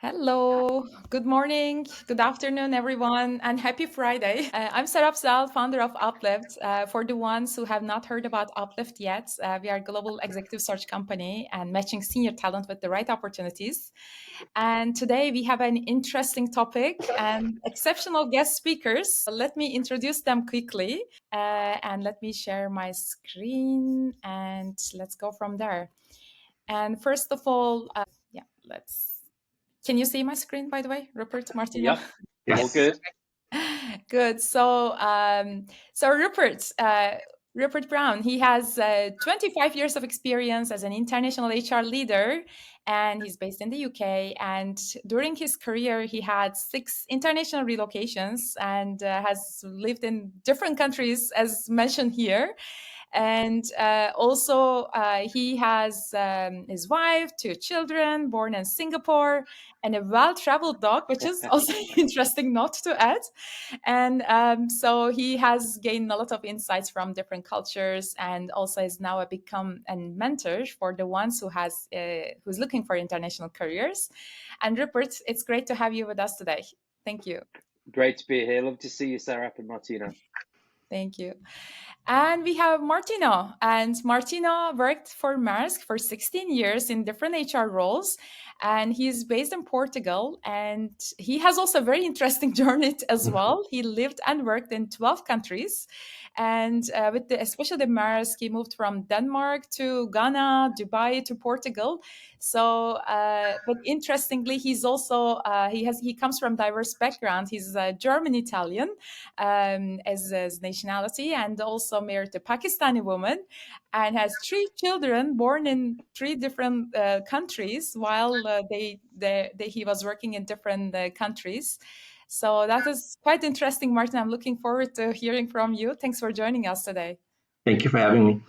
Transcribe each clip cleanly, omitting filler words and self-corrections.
Hello, good morning, good afternoon, everyone, and happy Friday. I'm Serap Zel, founder of Uplift. For the ones who have not heard about Uplift yet, we are a global executive search company and matching senior talent with the right opportunities. And today we have an interesting topic and exceptional guest speakers. Let me introduce them quickly and let me share my screen and let's go from there. And first of all, can you see my screen, by the way, Rupert, Martino? Yep. All good. Good. So Rupert Brown, he has 25 years of experience as an international HR leader, and he's based in the UK. And during his career, he had 6 international relocations and has lived in different countries, as mentioned here. And also, he has his wife, 2 children, born in Singapore, and a well-traveled dog, which is also interesting note to add. And so he has gained a lot of insights from different cultures, and also is now become a mentor for the ones who's looking for international careers. And Rupert, it's great to have you with us today. Thank you. Great to be here. Love to see you, Serap and Martino. Thank you. And we have Martino. And Martino worked for Maersk for 16 years in different HR roles. And he's based in Portugal. And he has also a very interesting journey as well. He lived and worked in 12 countries. And especially the Maersk, he moved from Denmark to Ghana, Dubai to Portugal. So, but interestingly, he's also he comes from diverse background. He's German Italian as his nationality, and also married a Pakistani woman, and has 3 children born in 3 different countries while he was working in different countries. So that is quite interesting, Martin. I'm looking forward to hearing from you. Thanks for joining us today. Thank you for having me.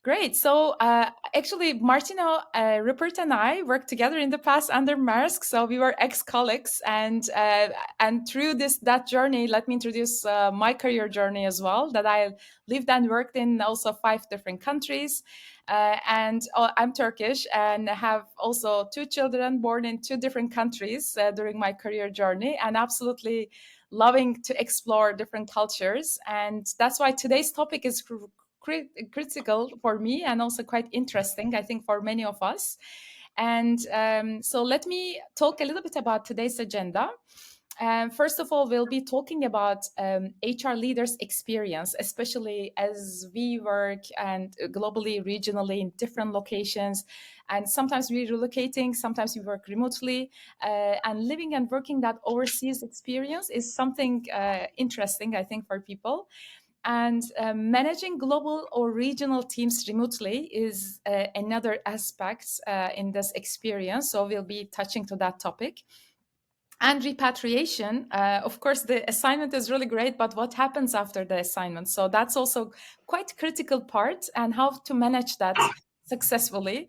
Great. So actually, Martino, Rupert, and I worked together in the past under Maersk. So we were ex-colleagues, and through that journey, let me introduce my career journey as well. That I lived and worked in also 5 different countries, and I'm Turkish and have also 2 children born in 2 different countries during my career journey, and absolutely loving to explore different cultures. And that's why today's topic is critical for me and also quite interesting, I think, for many of us. And so let me talk a little bit about today's agenda. First of all, we'll be talking about HR leaders' experience, especially as we work and globally, regionally in different locations. And sometimes we're relocating, sometimes we work remotely. And living and working that overseas experience is something interesting, I think, for people. And managing global or regional teams remotely is another aspect in this experience. So we'll be touching to that topic. And repatriation, of course, the assignment is really great, but what happens after the assignment? So that's also quite critical part, and how to manage that successfully.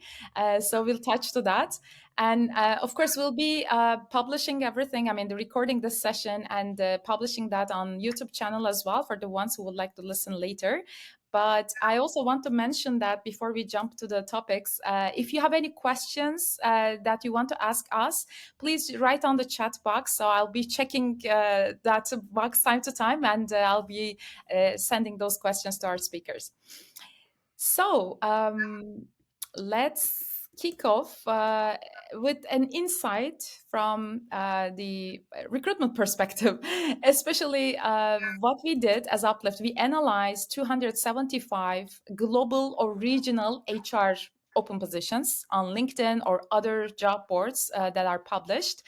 So we'll touch to that. And of course, we'll be publishing everything. I mean, the recording this session and publishing that on YouTube channel as well for the ones who would like to listen later. But I also want to mention that before we jump to the topics, if you have any questions that you want to ask us, please write on the chat box. So I'll be checking that box time to time, and I'll be sending those questions to our speakers. So let's kick off with an insight from the recruitment perspective, especially what we did as Uplift. We analyzed 275 global or regional HR open positions on LinkedIn or other job boards that are published.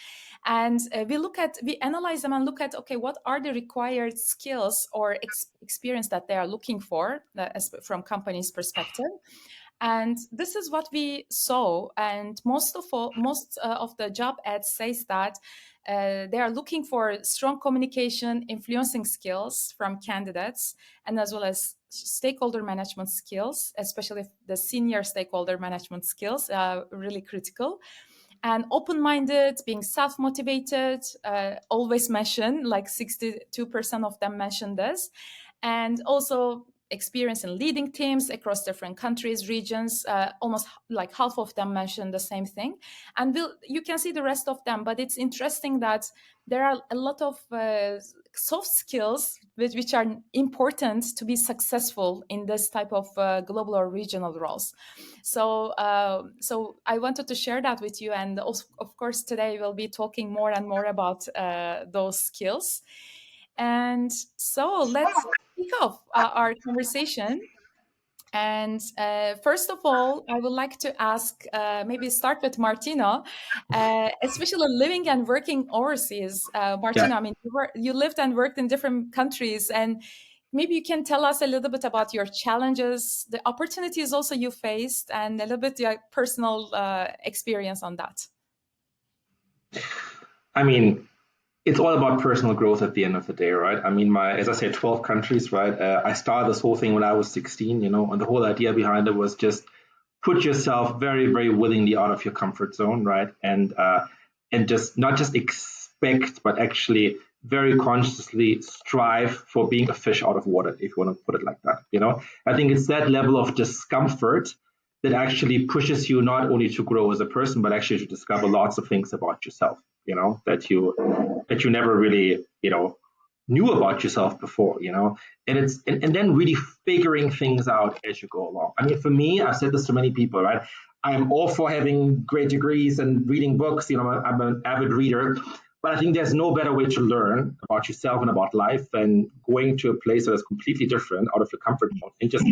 And we analyze them and look at, okay, what are the required skills or experience that they are looking for from companies' perspective. And this is what we saw. And most of the job ads says that they are looking for strong communication, influencing skills from candidates, and as well as stakeholder management skills, especially the senior stakeholder management skills, really critical. And open-minded, being self-motivated, always mention, like 62% of them mention this. And also experience in leading teams across different countries, regions. Almost like half of them mentioned the same thing. And you can see the rest of them, but it's interesting that there are a lot of soft skills which are important to be successful in this type of global or regional roles. So I wanted to share that with you, and also, of course, today we'll be talking more and more about those skills. And so let's kick off our conversation. And first of all, I would like to ask, maybe start with Martino, especially living and working overseas. Martino, I mean, you lived and worked in different countries, and maybe you can tell us a little bit about your challenges, the opportunities also you faced, and a little bit your personal experience on that. I mean, it's all about personal growth at the end of the day, right? I mean, as I said, 12 countries, right? I started this whole thing when I was 16, and the whole idea behind it was just put yourself very, very willingly out of your comfort zone, right? And just not just expect, but actually very consciously strive for being a fish out of water, if you want to put it like that. I think it's that level of discomfort that actually pushes you not only to grow as a person, but actually to discover lots of things about yourself, that you never really, knew about yourself before, and then really figuring things out as you go along. I mean, for me, I've said this to many people, right? I'm all for having great degrees and reading books. I'm an avid reader, but I think there's no better way to learn about yourself and about life than going to a place that is completely different out of your comfort zone and just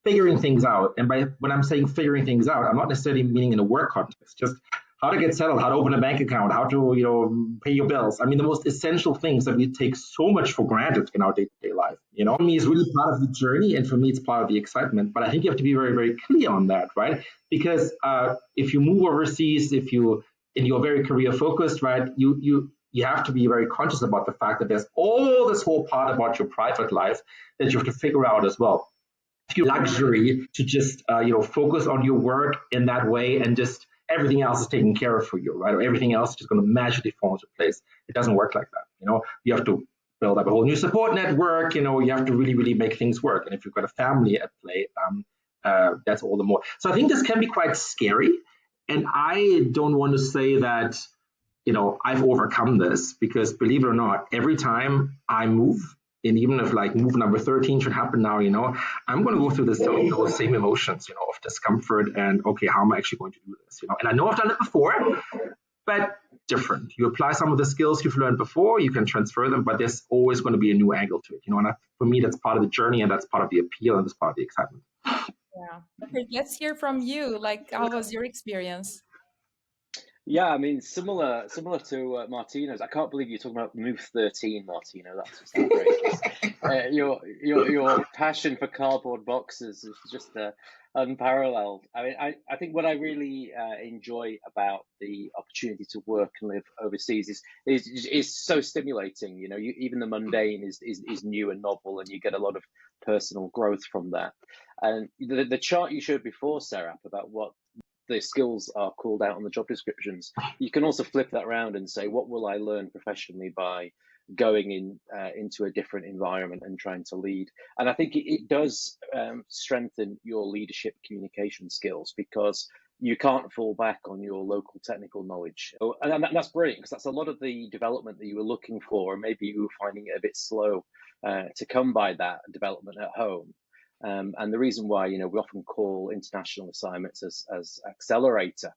figuring things out. And when I'm saying figuring things out, I'm not necessarily meaning in a work context, just how to get settled, how to open a bank account, how to pay your bills. I mean, the most essential things that we take so much for granted in our day-to-day life. For me, it's really part of the journey, and for me, it's part of the excitement. But I think you have to be very, very clear on that, right? Because if you move overseas, if you're very career focused, right, you have to be very conscious about the fact that there's all this whole part about your private life that you have to figure out as well. Luxury to just focus on your work in that way, and just everything else is taken care of for you, right? Or everything else is just going to magically fall into place. It doesn't work like that. You have to build up a whole new support network. You have to really, really make things work. And if you've got a family at play, that's all the more. So I think this can be quite scary. And I don't want to say that, I've overcome this, because believe it or not, every time I move, and even if like move number 13 should happen now, I'm going to go through those same emotions, of discomfort and, okay, how am I actually going to do this? And I know I've done it before, but different. You apply some of the skills you've learned before, you can transfer them, but there's always going to be a new angle to it, and for me, that's part of the journey, and that's part of the appeal, and that's part of the excitement. Yeah. Okay, let's hear from you. Like, how was your experience? Yeah, I mean, similar to Martino's. I can't believe you're talking about Move 13, Martino. That's just outrageous. Your passion for cardboard boxes is just unparalleled. I mean, I think what I really enjoy about the opportunity to work and live overseas is so stimulating. Even the mundane is new and novel, and you get a lot of personal growth from that. And the chart you showed before, Serap, about what the skills are called out on the job descriptions, you can also flip that around and say, what will I learn professionally by going into a different environment and trying to lead? And I think it does strengthen your leadership communication skills, because you can't fall back on your local technical knowledge. And that's brilliant, because that's a lot of the development that you were looking for, and maybe you were finding it a bit slow to come by that development at home. And the reason why, we often call international assignments as accelerator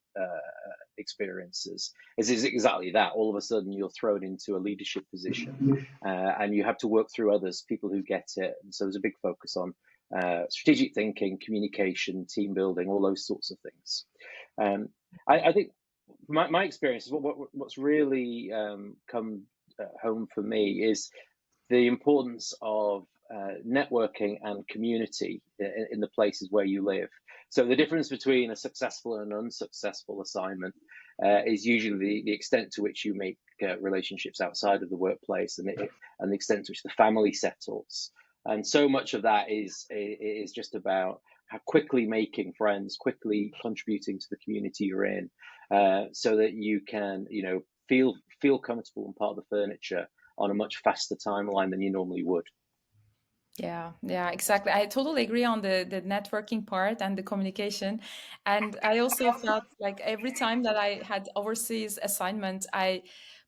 experiences is exactly that. All of a sudden, you're thrown into a leadership position, and you have to work through others, people who get it. And so there's a big focus on strategic thinking, communication, team building, all those sorts of things. I think my experience is what's really come home for me is the importance of networking and community in the places where you live. So the difference between a successful and an unsuccessful assignment is usually the extent to which you make relationships outside of the workplace, and the extent to which the family settles. And so much of that is just about how quickly making friends, quickly contributing to the community you're in, so that you can, feel comfortable and part of the furniture on a much faster timeline than you normally would. Yeah, exactly. I totally agree on the networking part and the communication. And I also felt like every time that I had overseas assignment, I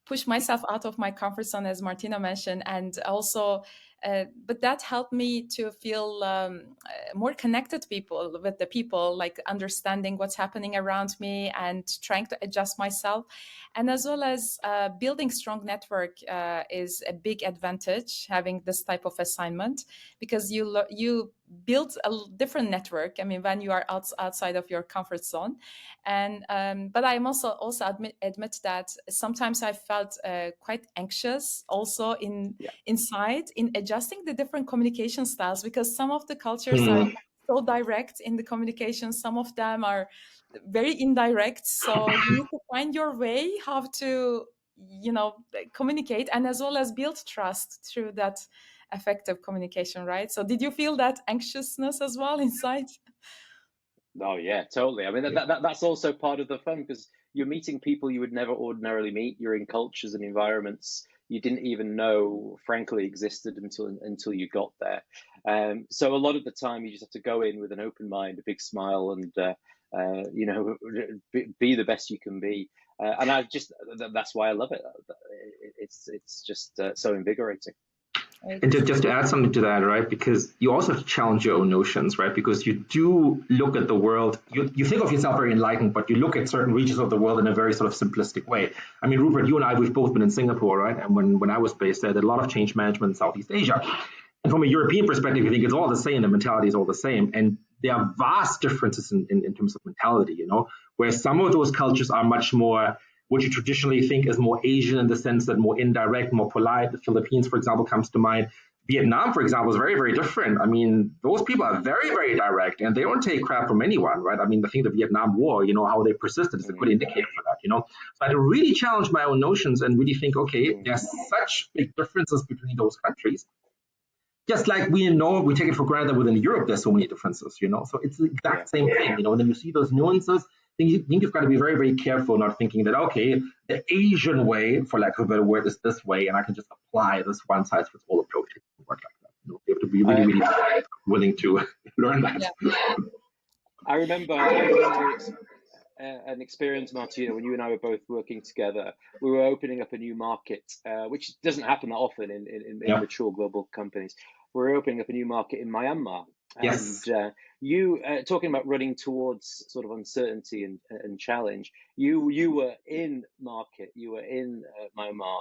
pushed myself out of my comfort zone, as Martina mentioned, and also, but that helped me to feel more connected people with the people, like understanding what's happening around me and trying to adjust myself, and as well as building strong network is a big advantage having this type of assignment, because you build a different network. I mean, when you are outside of your comfort zone, and but I must also admit that sometimes I felt quite anxious also inside in adjusting the different communication styles, because some of the cultures are so direct in the communication, some of them are very indirect. So you need to find your way how to, communicate, and as well as build trust through that effective communication, right? So did you feel that anxiousness as well inside? Oh yeah, totally. I mean, that's also part of the fun, because you're meeting people you would never ordinarily meet. You're in cultures and environments you didn't even know, frankly, existed until you got there. So a lot of the time, you just have to go in with an open mind, a big smile, and be the best you can be. And that's why I love it. It's just so invigorating. And just to add something to that, right? Because you also have to challenge your own notions, right? Because you do look at the world, you think of yourself very enlightened, but you look at certain regions of the world in a very sort of simplistic way. I mean, Rupert, you and I, we've both been in Singapore, right? And when I was based there, I did a lot of change management in Southeast Asia. And from a European perspective, you think it's all the same, the mentality is all the same. And there are vast differences in terms of mentality, where some of those cultures are much more what you traditionally think is more Asian, in the sense that more indirect, more polite. The Philippines, for example, comes to mind. Vietnam, for example, is very, very different. I mean, those people are very, very direct, and they don't take crap from anyone, right? I mean, I think the Vietnam War, how they persisted is a good indicator for that. So I had to really challenge my own notions and really think, okay, there's such big differences between those countries. Just like we take it for granted that within Europe there's so many differences, So it's the exact same thing, And then you see those nuances, think you've got to be very, very careful, not thinking that, okay, the Asian way, for lack of a better word, is this way, and I can just apply this one size fits all approach. It doesn't work like that. You have to be really, really willing to learn that. Yeah. I remember an experience, Martino, when you and I were both working together. We were opening up a new market, which doesn't happen that often in mature global companies. We were opening up a new market in Myanmar. Yes. And you talking about running towards sort of uncertainty and challenge. You were in market. You were in Myanmar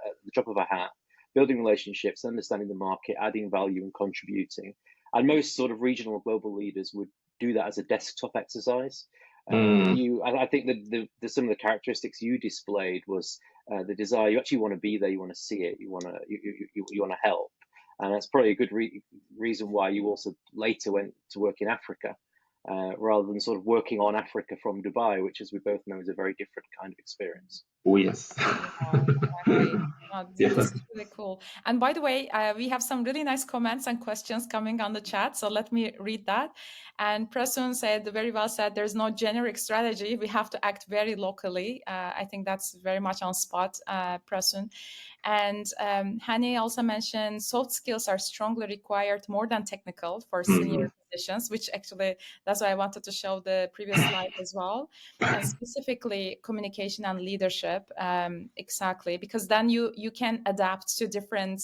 at the drop of a hat, building relationships, understanding the market, adding value, and contributing. And most sort of regional or global leaders would do that as a desktop exercise. I think that some of the characteristics you displayed was the desire. You actually want to be there. You want to see it. You want to help. And that's probably a good reason why you also later went to work in Africa, rather than sort of working on Africa from Dubai, which, as we both know, is a very different kind of experience. Oh, yes. Exactly. This is really cool. And by the way, we have some really nice comments and questions coming on the chat. So let me read that. And Prasun said, very well said, there's no generic strategy. We have to act very locally. I think that's very much on spot, Prasun. And Hani also mentioned soft skills are strongly required more than technical for senior positions, which actually, that's why I wanted to show the previous slide as well. And specifically communication and leadership, exactly, because then you can adapt to different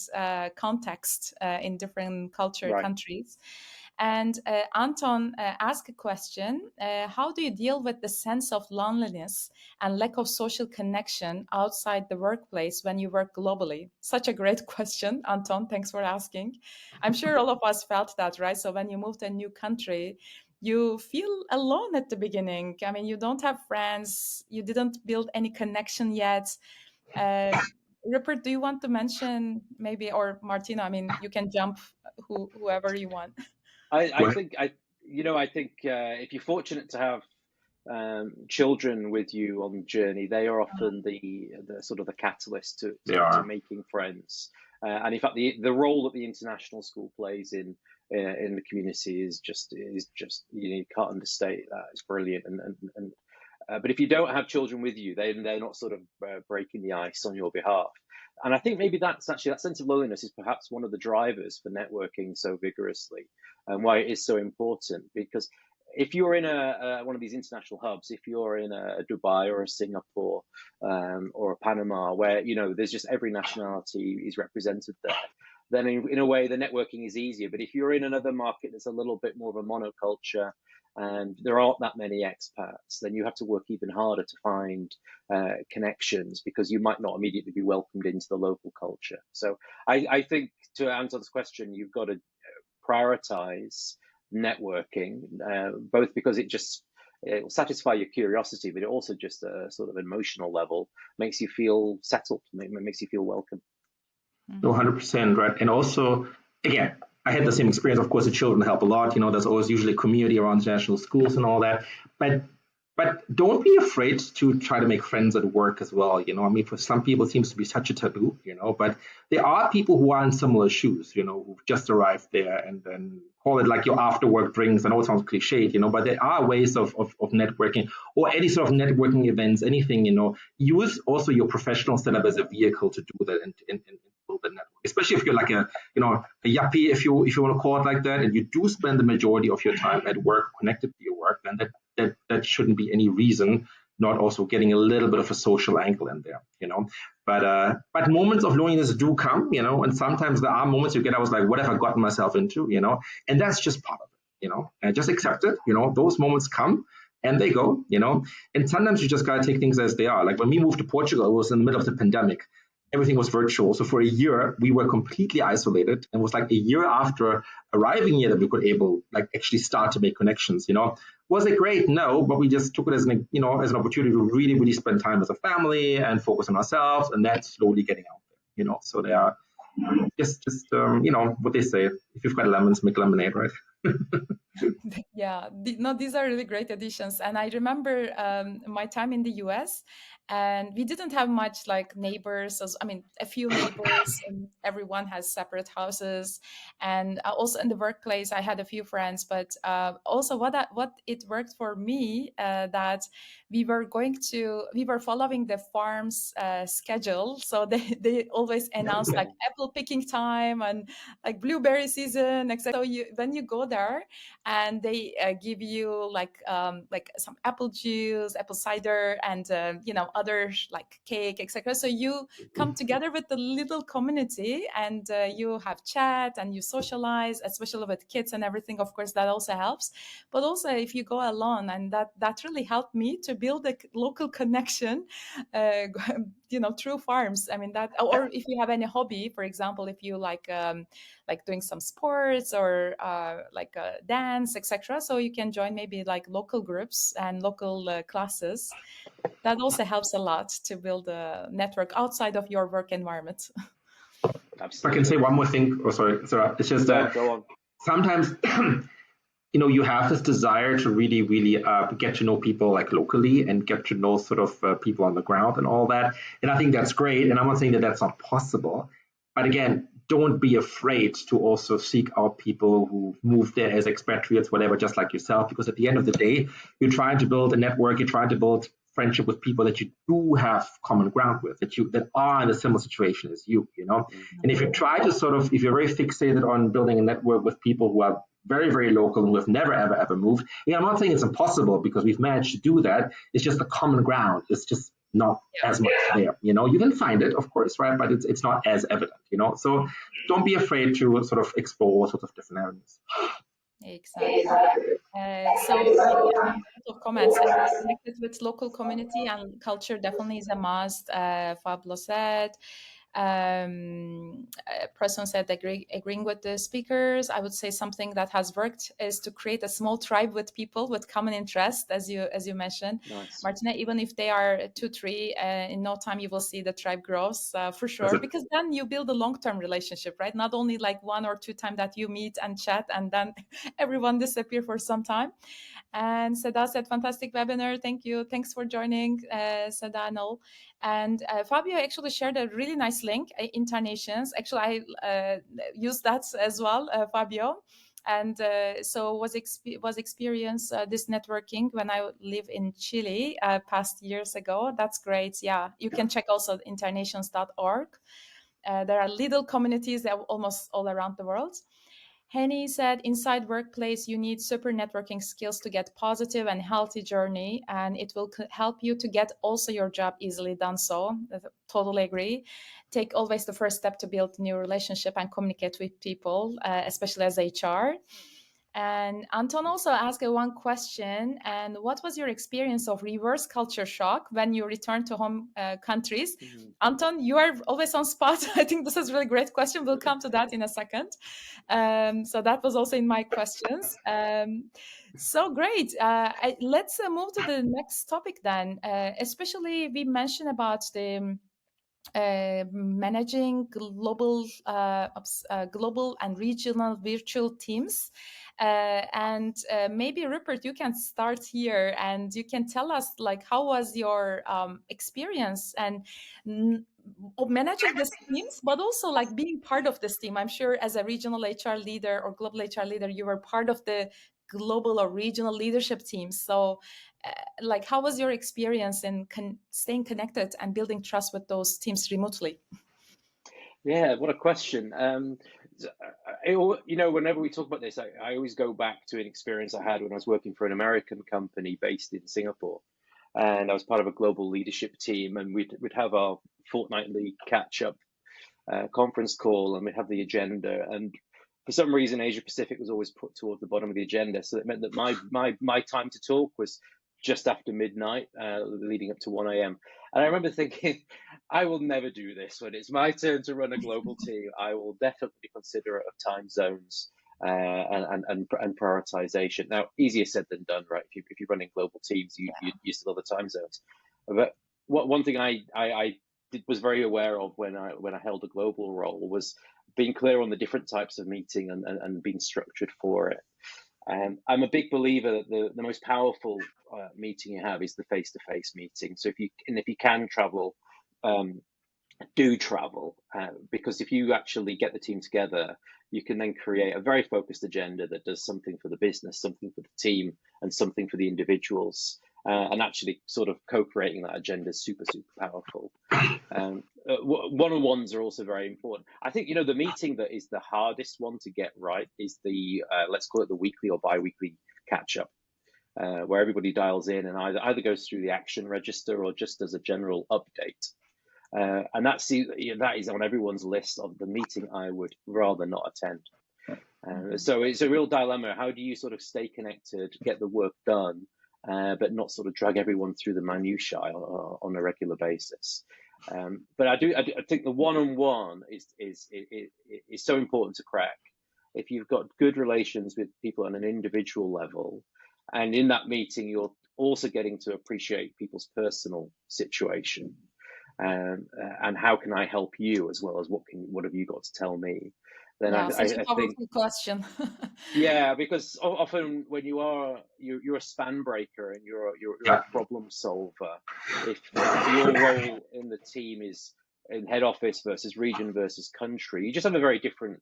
contexts in different countries. And Anton asked a question, how do you deal with the sense of loneliness and lack of social connection outside the workplace when you work globally? Such a great question, Anton. Thanks for asking. I'm sure all of us felt that, right? So when you move to a new country, you feel alone at the beginning. I mean, you don't have friends. You didn't build any connection yet. Rupert, do you want to mention maybe, or Martino? I mean, you can jump whoever you want. I think if you're fortunate to have children with you on the journey, they are often the sort of the catalyst to making friends. And in fact, the role that the international school plays in the community is just you can't understate that. It's brilliant. But if you don't have children with you, they're not sort of breaking the ice on your behalf. And I think maybe that's actually, that sense of loneliness is perhaps one of the drivers for networking so vigorously, and why it is so important. Because if you're in one of these international hubs, if you're in a Dubai or a Singapore or a Panama, where there's just every nationality is represented there, then in a way the networking is easier. But if you're in another market that's a little bit more of a monoculture and there aren't that many expats, then you have to work even harder to find connections, because you might not immediately be welcomed into the local culture. So I think, to answer this question, you've got to prioritize networking, both because it will satisfy your curiosity, but it also just a sort of emotional level makes you feel settled, makes you feel welcome. No, 100%, right? And also, again, I had the same experience. Of course, the children help a lot. There's always usually a community around international schools and all that. But don't be afraid to try to make friends at work as well. I mean, for some people, it seems to be such a taboo, but there are people who are in similar shoes, who've just arrived there, and then call it like your after work drinks. I know it sounds cliched, but there are ways of networking, or any sort of networking events, anything, use also your professional setup as a vehicle to do that and build the network, especially if you're like a yuppie, if you want to call it like that, and you do spend the majority of your time at work connected to your work, then that shouldn't be any reason not also getting a little bit of a social angle in there, But moments of loneliness do come, and sometimes there are moments I was like, what have I gotten myself into, and that's just part of it, and just accept it, those moments come and they go, and sometimes you just got to take things as they are. Like when we moved to Portugal, it was in the middle of the pandemic. Everything was virtual. So for a year, we were completely isolated. And it was like a year after arriving here that we could actually start to make connections, Was it great? No, but we just took it as an opportunity to really, really spend time as a family and focus on ourselves. And that's slowly getting out there, So they are just what they say, if you've got lemons, make lemonade, right? Yeah, these are really great additions. And I remember my time in the US, and we didn't have much like neighbors. A few neighbors, and everyone has separate houses. And also in the workplace, I had a few friends. But also, what it worked for me, that we were following the farm's schedule. So they always announce like apple picking time and like blueberry season, etc. So when you go there, and they give you like some apple juice, apple cider, and other like cake, etc. So you come together with the little community, and you have chat and you socialize, especially with kids and everything. Of course, that also helps. But also, if you go alone, and that really helped me to build a local connection, through farms. Or if you have any hobby, for example, if you like doing some sports or dance, etc. So you can join maybe like local groups and local classes. That also helps a lot to build a network outside of your work environment. Absolutely. If I can say one more thing, sorry, it's just that go on. Sometimes you have this desire to really, really get to know people like locally and get to know sort of people on the ground and all that. And I think that's great. And I'm not saying that that's not possible. But again, don't be afraid to also seek out people who moved there as expatriates, whatever, just like yourself. Because at the end of the day, you're trying to build a network, you're trying to build friendship with people that you do have common ground with, that are in a similar situation as you, And if you try to if you're very fixated on building a network with people who are very, very local and who have never, ever, ever moved, I'm not saying it's impossible, because we've managed to do that. It's just the common ground. It's just not as much there, You can find it, of course, right? But it's not as evident, So don't be afraid to sort of explore sorts of different avenues. Exactly. So a lot of comments. Connected with local community and culture definitely is a must. Fablo said. Person said agreeing with the speakers. I would say something that has worked is to create a small tribe with people with common interest, as you mentioned. Nice. Martina, even if they are 2-3, in no time you will see the tribe grows for sure, because then you build a long-term relationship, right? Not only like 1 or 2 times that you meet and chat and then everyone disappear for some time. And Seda said, fantastic webinar. Thank you. Thanks for joining, Seda and all. And Fabio actually shared a really nice link, Internations. Actually, I used that as well, Fabio. And so was experience this networking when I live in Chile past years ago. That's great. Yeah, you can check also internations.org. There are little communities that are almost all around the world. Henny said, inside workplace, you need super networking skills to get positive and healthy journey, and it will help you to get also your job easily done. So totally agree. Take always the first step to build new relationship and communicate with people, especially as HR. And Anton also asked one question. And what was your experience of reverse culture shock when you returned to home countries? Mhm. Anton, you are always on spot. I think this is a really great question. We'll come to that in a second. So that was also in my questions. So great. Let's move to the next topic then. Especially we mentioned about the managing global and regional virtual teams. Maybe Rupert, you can start here and you can tell us like how was your experience and of managing these teams, but also like being part of this team. I'm sure as a regional HR leader or global HR leader, you were part of the global or regional leadership teams. So like how was your experience in staying connected and building trust with those teams remotely? Yeah, what a question. Whenever we talk about this, I always go back to an experience I had when I was working for an American company based in Singapore. And I was part of a global leadership team, and we'd have our fortnightly catch-up conference call, and we'd have the agenda. And for some reason, Asia Pacific was always put toward the bottom of the agenda. So it meant that my time to talk was just after midnight, leading up to 1 a.m. And I remember thinking, I will never do this. When it's my turn to run a global team, I will definitely be considerate of time zones and prioritization. Now, easier said than done, right? If you're running global teams, you still have the time zones. But one thing I was very aware of when I held a global role was being clear on the different types of meeting and being structured for it. I'm a big believer that the most powerful meeting you have is the face-to-face meeting. So if you can travel, do travel, because if you actually get the team together, you can then create a very focused agenda that does something for the business, something for the team, and something for the individuals. And actually sort of co-creating that agenda is super, super powerful. One-on-ones are also very important. I think, the meeting that is the hardest one to get right is the, let's call it the weekly or bi-weekly catch-up, where everybody dials in and either goes through the action register or just as a general update. And that is on everyone's list of the meeting I would rather not attend. So it's a real dilemma. How do you sort of stay connected, get the work done, but not sort of drag everyone through the minutiae on a regular basis? But I think the one-on-one is so important to crack. If you've got good relations with people on an individual level, and in that meeting you're also getting to appreciate people's personal situation, and how can I help you as well as what have you got to tell me? Then yeah, such a powerful think question. yeah, because often when you're a span breaker and you're a problem solver, if your role in the team is in head office versus region versus country, you just have a very different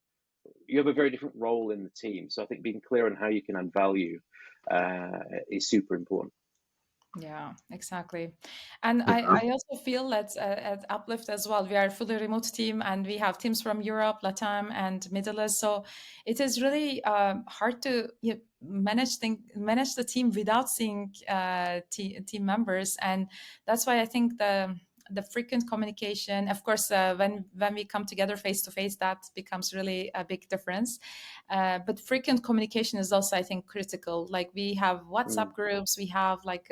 role in the team. So I think being clear on how you can add value is super important. Yeah, exactly. And I also feel that at Uplift as well, we are a fully remote team and we have teams from Europe, Latam, and Middle East. So it is really hard to manage the team without seeing team members. And that's why I think the frequent communication, of course, when we come together face to face, that becomes really a big difference. But frequent communication is also, I think, critical. Like we have WhatsApp groups, we have like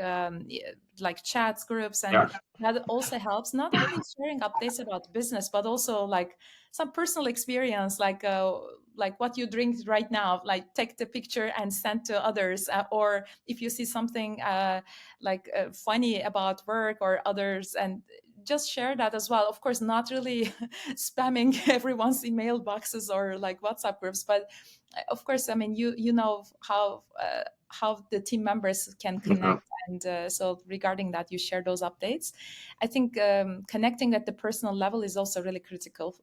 chats groups, and that also helps. Not only sharing updates about business, but also like some personal experience, like what you drink right now. Like take the picture and send to others, or if you see something funny about work or others, and just share that as well. Of course, not really spamming everyone's email boxes or like WhatsApp groups, but of course, I mean, you know how the team members can connect, and so regarding that, you share those updates. I think connecting at the personal level is also really critical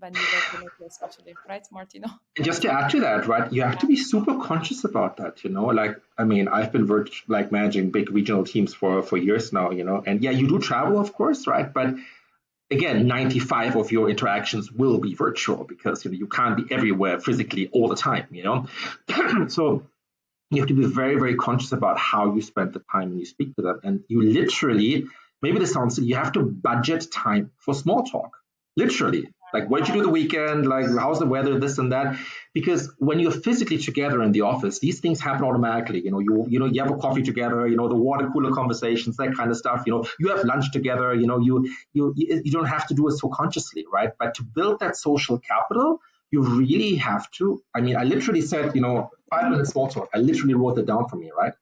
when we work remotely, especially, right, Martino? And just to add to that, right, you have to be super conscious about that, like, I mean, I've been managing big regional teams for years now, and yeah, you do travel, of course, right? But again, 95 of your interactions will be virtual because you can't be everywhere physically all the time, So you have to be very, very conscious about how you spend the time when you speak to them. And you literally, maybe this sounds silly, you have to budget time for small talk. Literally. Like, what did you do the weekend? Like, how's the weather? This and that. Because when you're physically together in the office, these things happen automatically. You have a coffee together. The water cooler conversations, that kind of stuff. You have lunch together. You don't have to do it so consciously, right? But to build that social capital, you really have to. I mean, I literally said, 5 minute small talk. I literally wrote that down for me, right?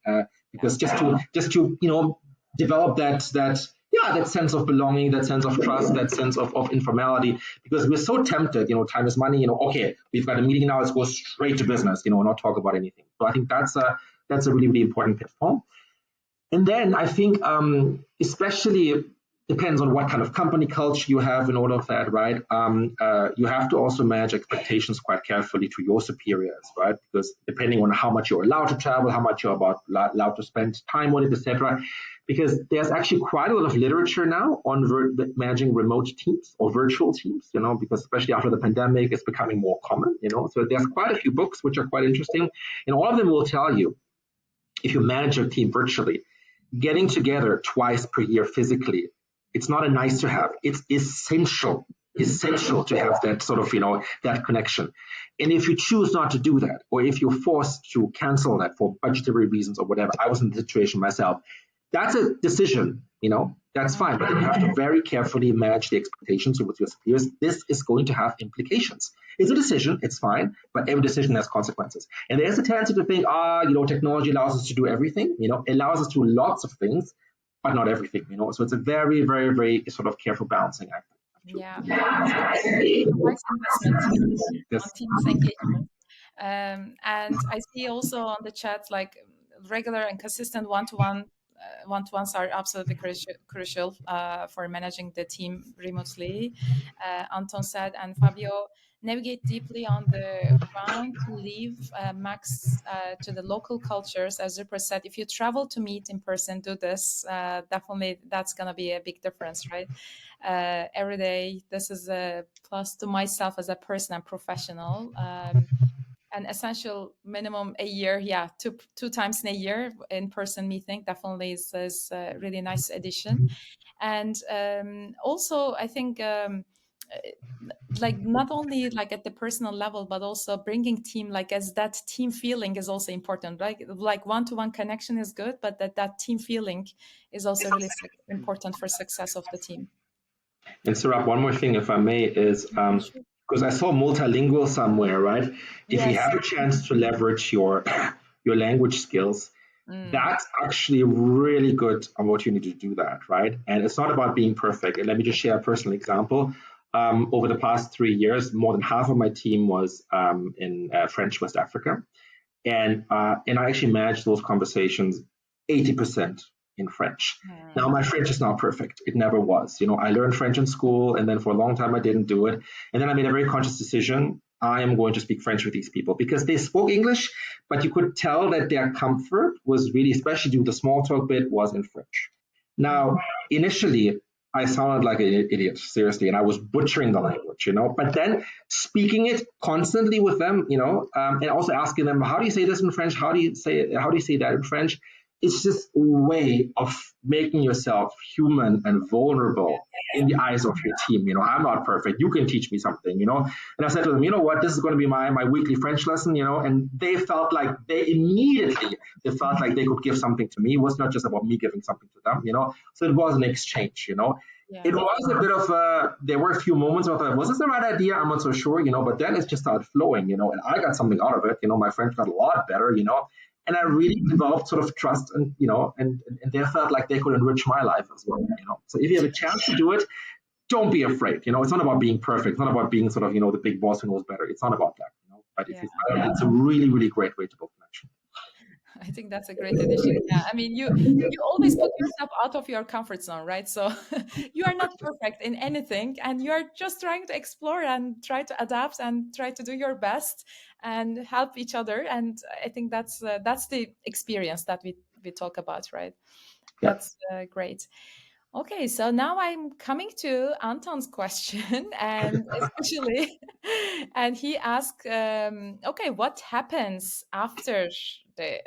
Because just to develop that sense of belonging, that sense of trust, that sense of informality, because we're so tempted, time is money, okay, we've got a meeting now, let's go straight to business, not talk about anything. So I think that's a really, really important pitfall. And then I think, especially depends on what kind of company culture you have and all of that, right? You have to also manage expectations quite carefully to your superiors, right? Because depending on how much you're allowed to travel, how much you're allowed to spend time on it, etc. Because there's actually quite a lot of literature now on managing remote teams or virtual teams, because especially after the pandemic, it's becoming more common, So there's quite a few books which are quite interesting, and all of them will tell you, if you manage your team virtually, getting together twice per year physically, it's not a nice to have. It's essential to have that sort of, that connection. And if you choose not to do that, or if you're forced to cancel that for budgetary reasons or whatever, I was in the situation myself, that's a decision, that's fine. But you have to very carefully manage the expectations with your superiors. This is going to have implications. It's a decision, it's fine, but every decision has consequences. And there's a tendency to think, technology allows us to do everything, allows us to do lots of things, but not everything, So it's a very, very, very sort of careful balancing act. Yeah. Nice investment on team's engagement. And I see also on the chat, like, regular and consistent one-to-ones are absolutely crucial for managing the team remotely. Anton said, and Fabio, navigate deeply on the ground to leave max to the local cultures. As Rupert said, if you travel to meet in person, do this. Definitely, that's going to be a big difference, right? Every day, this is a plus to myself as a person and professional. An essential minimum a year, two times in a year in-person meeting definitely is a really nice addition. And also I think like not only like at the personal level, but also bringing team, like as that team feeling is also important, right? Like one-to-one connection is good, but that team feeling is also really important for success of the team. And Serap, one more thing, if I may, is because I saw multilingual somewhere, right? If you have a chance to leverage your language skills, that's actually a really good opportunity to do that, right? And it's not about being perfect. And let me just share a personal example. Over the past 3 years, more than half of my team was in French West Africa. And I actually managed those conversations 80% in French. Now, my French is not perfect. It never was. I learned French in school, and then for a long time, I didn't do it. And then I made a very conscious decision. I am going to speak French with these people because they spoke English, but you could tell that their comfort was really, especially due to the small talk bit, was in French. Now, initially, I sounded like an idiot, seriously, and I was butchering the language, But then speaking it constantly with them, and also asking them, how do you say this in French? How do you say that in French? It's just a way of making yourself human and vulnerable in the eyes of your team. I'm not perfect. You can teach me something, And I said to them, you know what? This is going to be my weekly French lesson, And they felt like they felt like they could give something to me. It was not just about me giving something to them, So it was an exchange, Yeah. It was a bit of there were a few moments where I thought, was this the right idea? I'm not so sure, But then it just started flowing, And I got something out of it. My French got a lot better, And I really developed sort of trust, and and they felt like they could enrich my life as well. So if you have a chance to do it, don't be afraid. It's not about being perfect. It's not about being sort of the big boss who knows better. It's not about that. But it's a really, really great way to build connection. I think that's a great addition. Yeah, I mean, you always put yourself out of your comfort zone, right? So you are not perfect in anything, and you are just trying to explore and try to adapt and try to do your best and help each other. And I think that's the experience that we talk about, right? Yeah. That's great. Okay, so now I'm coming to Anton's question, and especially, and he asked, okay, what happens after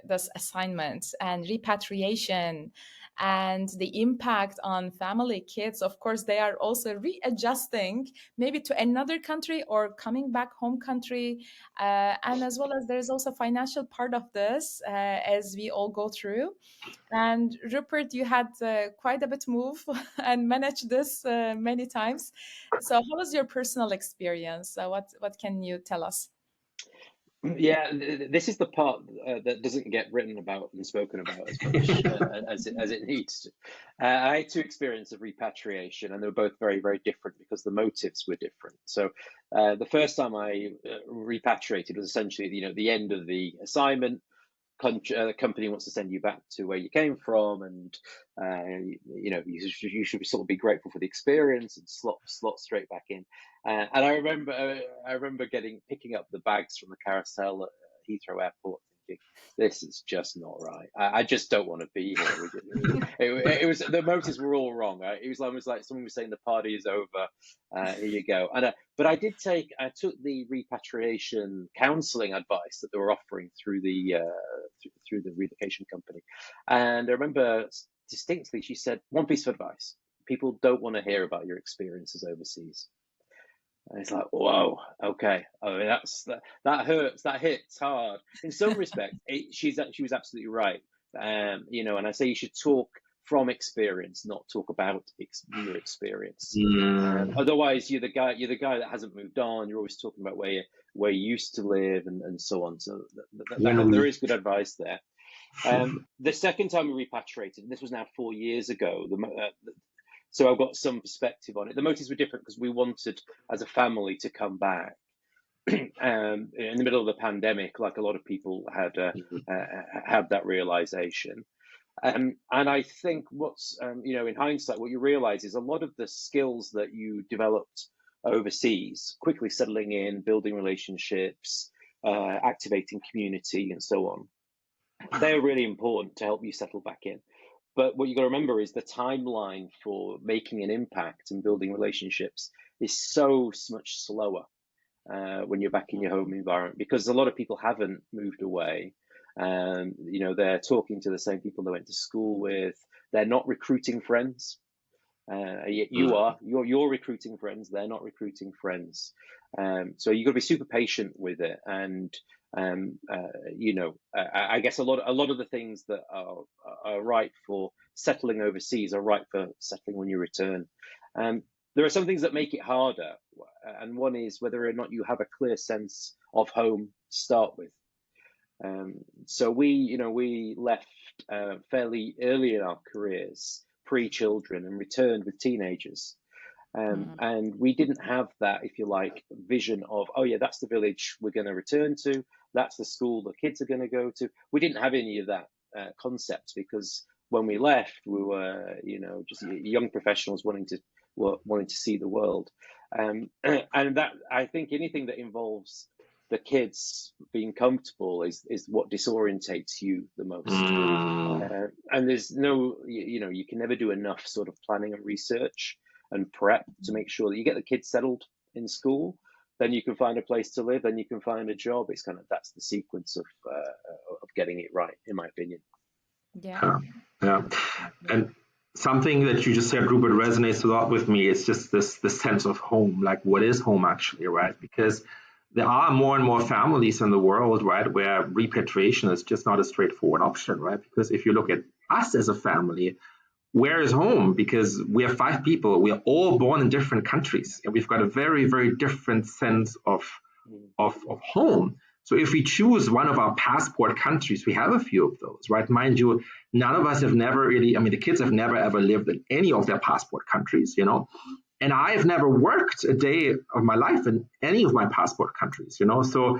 this assignment and repatriation and the impact on family, kids? Of course, they are also readjusting maybe to another country or coming back home country. And as well as there's also financial part of this as we all go through. And Rupert, you had quite a bit move and managed this many times. So, how was your personal experience? What can you tell us? Yeah, this is the part that doesn't get written about and spoken about as much as it needs to. I had two experiences of repatriation, and they were both very, very different because the motives were different. So the first time I repatriated was essentially, the end of the assignment. The company wants to send you back to where you came from, and you should sort of be grateful for the experience and slot straight back in. And I remember picking up the bags from the carousel at Heathrow Airport, thinking, this is just not right. I just don't want to be here. It was the motives were all wrong. It was almost like someone was saying the party is over. Here you go. But I took the repatriation counselling advice that they were offering through the relocation company, and I remember distinctly she said one piece of advice: people don't want to hear about your experiences overseas. And it's like, whoa, okay. I mean, that hurts, that hits hard. In some respects, she was absolutely right. And I say you should talk from experience, not talk about your experience. Otherwise, you're the guy that hasn't moved on. You're always talking about where you used to live and so on. So there is good advice there. The second time we repatriated, and this was now 4 years ago, so I've got some perspective on it. The motives were different because we wanted, as a family, to come back in the middle of the pandemic, like a lot of people had that realization. And I think what's, in hindsight, what you realize is a lot of the skills that you developed overseas, quickly settling in, building relationships, activating community, and so on, they're really important to help you settle back in. But what you got to remember is the timeline for making an impact and building relationships is so much slower when you're back in your home environment, because a lot of people haven't moved away. They're talking to the same people they went to school with. They're not recruiting friends. You're recruiting friends. They're not recruiting friends. So you've got to be super patient with it. And I guess a lot of the things that are right for settling overseas are right for settling when you return. There are some things that make it harder, and one is whether or not you have a clear sense of home to start with. So we left fairly early in our careers, pre-children, and returned with teenagers. And we didn't have that, if you like, vision of, oh yeah, that's the village we're going to return to. That's the school the kids are going to go to. We didn't have any of that concept, because when we left, we were, just young professionals wanting to see the world. And that, I think anything that involves the kids being comfortable is what disorientates you the most. And there's no, you can never do enough sort of planning and research and prep to make sure that you get the kids settled in school. Then you can find a place to live, then you can find a job. It's that's the sequence of getting it right, in my opinion. Yeah. And something that you just said, Rupert, resonates a lot with me. It's just this sense of home. Like, what is home actually, right? Because there are more and more families in the world, right, where repatriation is just not a straightforward option, right? Because if you look at us as a family, where is home? Because we are 5 people. We are all born in different countries, and we've got a very, very different sense of home. So if we choose one of our passport countries, we have a few of those, right? Mind you, none of us have never really, the kids have never ever lived in any of their passport countries, and I've never worked a day of my life in any of my passport countries, So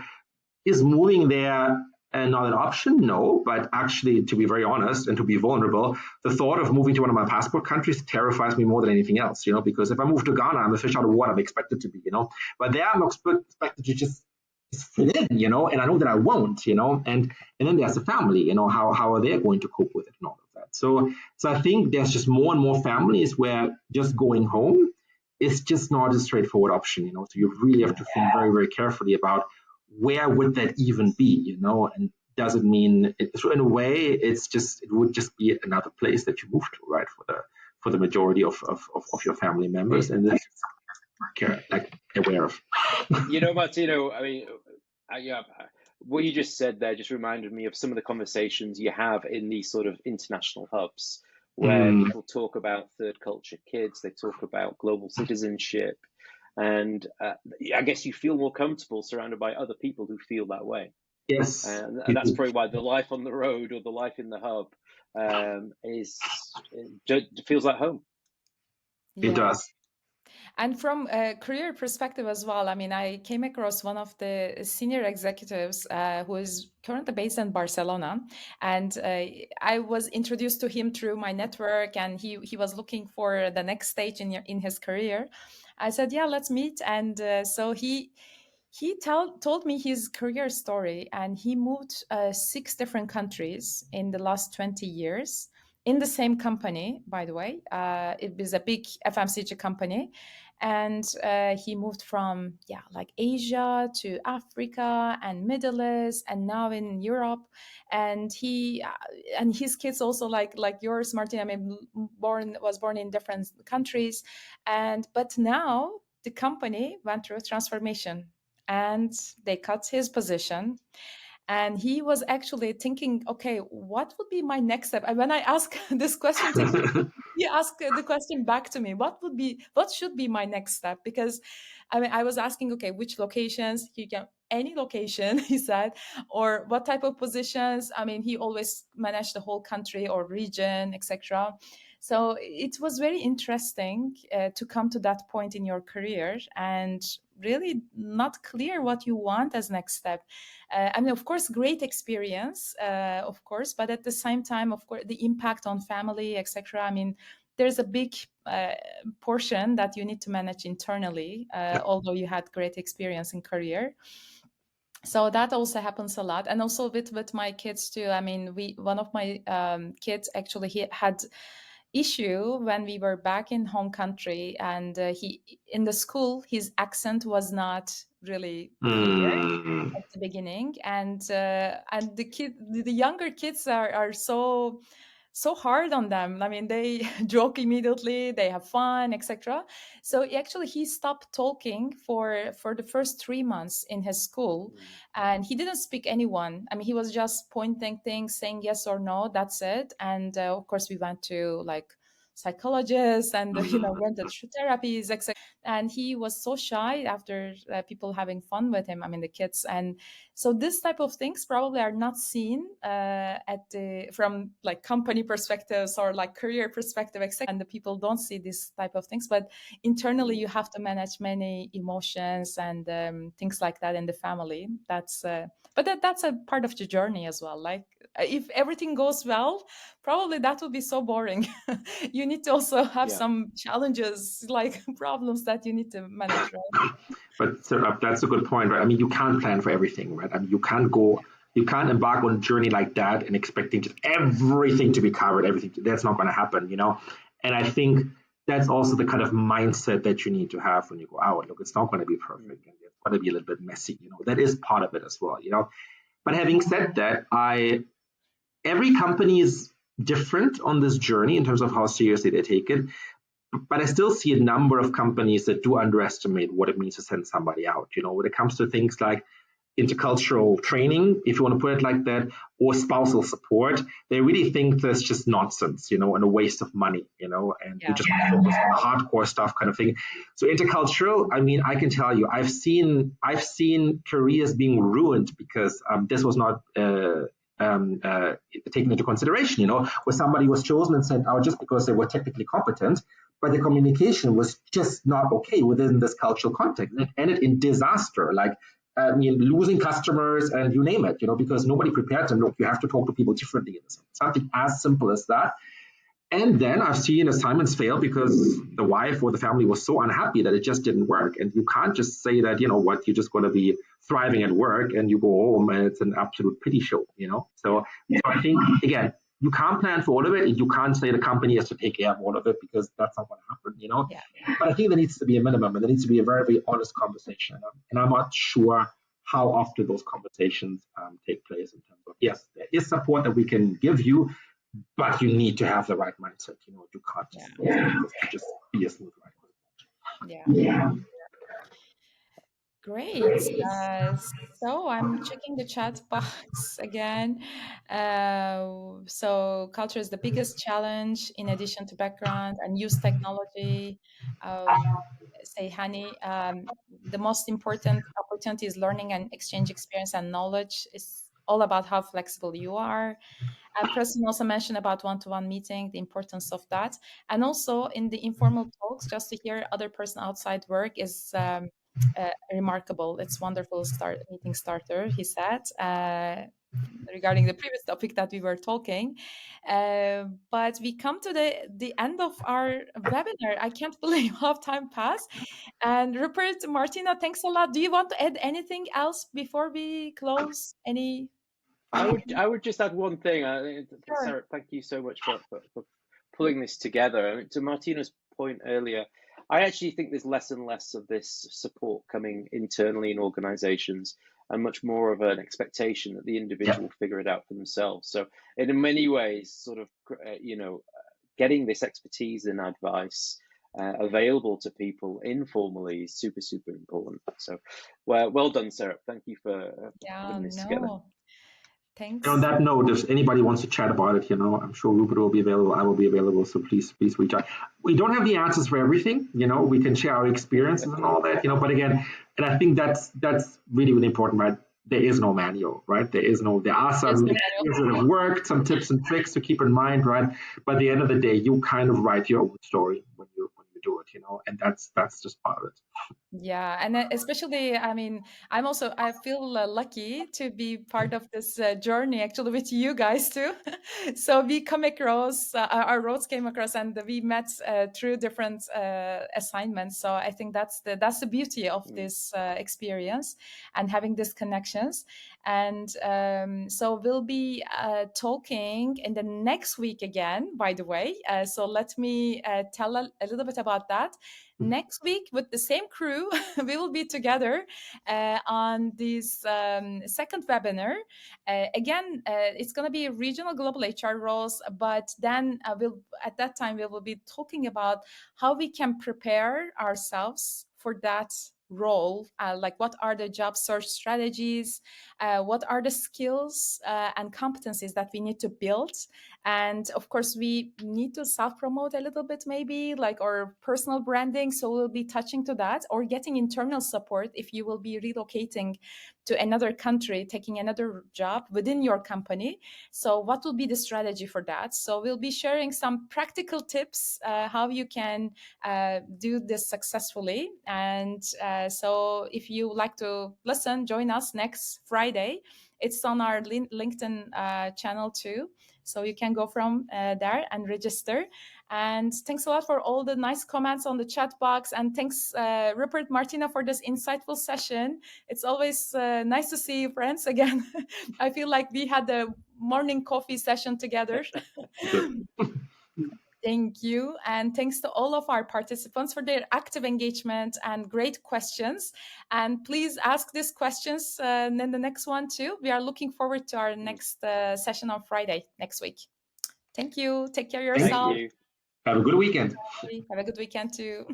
is moving there and not an option? No, but actually, to be very honest and to be vulnerable, the thought of moving to one of my passport countries terrifies me more than anything else, because if I move to Ghana, I'm a fish out of water. I'm expected to be, but there I'm expected to just fit in, and I know that I won't, and then there's the family, how are they going to cope with it and all of that. So I think there's just more and more families where just going home is just not a straightforward option, so you really have to think very, very carefully about where would that even be, and does it mean so in a way it would just be another place that you move to, right, for the majority of your family members, and this is like aware of. Martino, I mean, what you just said there just reminded me of some of the conversations you have in these sort of international hubs where people talk about third culture kids, they talk about global citizenship, and I guess you feel more comfortable surrounded by other people who feel that way. Yes. And that's probably why the life on the road or the life in the hub feels like home. It does. And from a career perspective as well, I mean, I came across one of the senior executives who is currently based in Barcelona. And I was introduced to him through my network, and he was looking for the next stage in his career. I said, yeah, let's meet. And so he told me his career story, and he moved 6 different countries in the last 20 years. In the same company, by the way. It was a big FMCG company. And he moved from, like Asia to Africa and Middle East, and now in Europe. And and his kids also, like yours, Martina, was born in different countries. But now the company went through a transformation, and they cut his position. And he was actually thinking, okay, what would be my next step? And when I asked this question, he asked the question back to me, what should be my next step? Because I was asking, okay, which locations? Any location, he said, or what type of positions? I mean, he always managed the whole country or region, etc. So it was very interesting to come to that point in your career and really not clear what you want as next step. Of course, great experience, of course, but at the same time, of course, the impact on family, etc. I mean, there's a big portion that you need to manage internally, although you had great experience in career. So that also happens a lot. And also with my kids too. I mean, one of my kids actually, he had issue when we were back in home country, and he in the school his accent was not really clear at the beginning, and the younger kids are so hard on them. I mean, they joke immediately, they have fun, etc. So actually he stopped talking for the first 3 months in his school, and he didn't speak anyone. I mean, he was just pointing things, saying yes or no, that's it. And of course we went to like psychologists and went to therapies, etc. And he was so shy after people having fun with him, I mean the kids. And so this type of things probably are not seen from like company perspectives or like career perspective, etc. And the people don't see this type of things, but internally you have to manage many emotions and things like that in the family. That's that's a part of the journey as well. Like if everything goes well, probably that would be so boring. You need to also have some challenges, like problems that you need to manage, right? But Serap, that's a good point, right? I mean, you can't plan for everything, right? I mean, you can't embark on a journey like that and expecting just everything to be covered, everything. That's not going to happen, And I think that's also the kind of mindset that you need to have when you go out. Look, it's not going to be perfect, and it's going to be a little bit messy, That is part of it as well, But having said that, every company is different on this journey in terms of how seriously they take it. But I still see a number of companies that do underestimate what it means to send somebody out. When it comes to things like intercultural training, if you want to put it like that, or spousal support, they really think that's just nonsense, and a waste of money, and you just focus on the hardcore stuff kind of thing. So intercultural, I mean, I can tell you, I've seen careers being ruined because this was not taken into consideration, where somebody was chosen and sent out just because they were technically competent, but the communication was just not okay within this cultural context. It ended in disaster. Like losing customers and you name it, because nobody prepared them. Look, you have to talk to people differently. Something as simple as that. And then I've seen assignments fail because the wife or the family was so unhappy that it just didn't work. And you can't just say that, you're just going to be thriving at work and you go home and it's an absolute pity show, So I think, again, you can't plan for all of it. And you can't say the company has to take care of all of it because that's not going to happen, Yeah. But I think there needs to be a minimum and there needs to be a very, very honest conversation. And I'm not sure how often those conversations take place in terms of, yes, there is support that we can give you, but you need to have the right mindset. You can't just be a smooth ride. Yeah. Great. So I'm checking the chat box again. So culture is the biggest challenge in addition to background and use technology. Say, Hani, the most important opportunity is learning and exchange experience and knowledge. Is all about how flexible you are. Preston also mentioned about one-to-one meeting, the importance of that. And also in the informal talks, just to hear other person outside work is remarkable. It's wonderful meeting starter, he said, regarding the previous topic that we were talking. But we come to the end of our webinar. I can't believe how time passed. And Rupert, Martina, thanks a lot. Do you want to add anything else before we close? I would just add one thing. Sure. Sarah, thank you so much for pulling this together. I mean, to Martina's point earlier, I actually think there's less and less of this support coming internally in organizations and much more of an expectation that the individual figure it out for themselves. So in many ways, sort of, getting this expertise and advice available to people informally is super, super important. So well done, Sarah. Thank you for putting this together. Thanks. And on that note, if anybody wants to chat about it, I'm sure Rupert will be available. I will be available. So please reach out. We don't have the answers for everything. We can share our experiences and all that. But again, and I think that's really, really important, right? There is no manual, right? There are some experiences that have worked, some tips and tricks to keep in mind, right? But at the end of the day, you kind of write your own story when you do it, and that's just part of it. Yeah, and especially, I mean, I feel lucky to be part of this journey actually with you guys too. So we come across, our roads came across, and we met through different assignments. So I think that's the beauty of this experience and having these connections. And so we'll be talking in the next week again, by the way. So let me tell a little bit about that. Next week, with the same crew, we will be together on this second webinar. Again, it's going to be regional global HR roles, but then at that time, we will be talking about how we can prepare ourselves for that role, like what are the job search strategies, what are the skills and competencies that we need to build. And of course, we need to self-promote a little bit, maybe like our personal branding. So we'll be touching to that, or getting internal support if you will be relocating to another country, taking another job within your company. So what will be the strategy for that? So we'll be sharing some practical tips how you can do this successfully. And so if you like to listen, join us next Friday. It's on our LinkedIn channel too. So you can go from there and register. And thanks a lot for all the nice comments on the chat box. And thanks, Rupert, Martina, for this insightful session. It's always nice to see you, friends, again. I feel like we had a morning coffee session together. Thank you. And thanks to all of our participants for their active engagement and great questions. And please ask these questions in the next one too. We are looking forward to our next session on Friday next week. Thank you. Take care of yourself. Thank you. Have a good weekend. Have a good weekend too.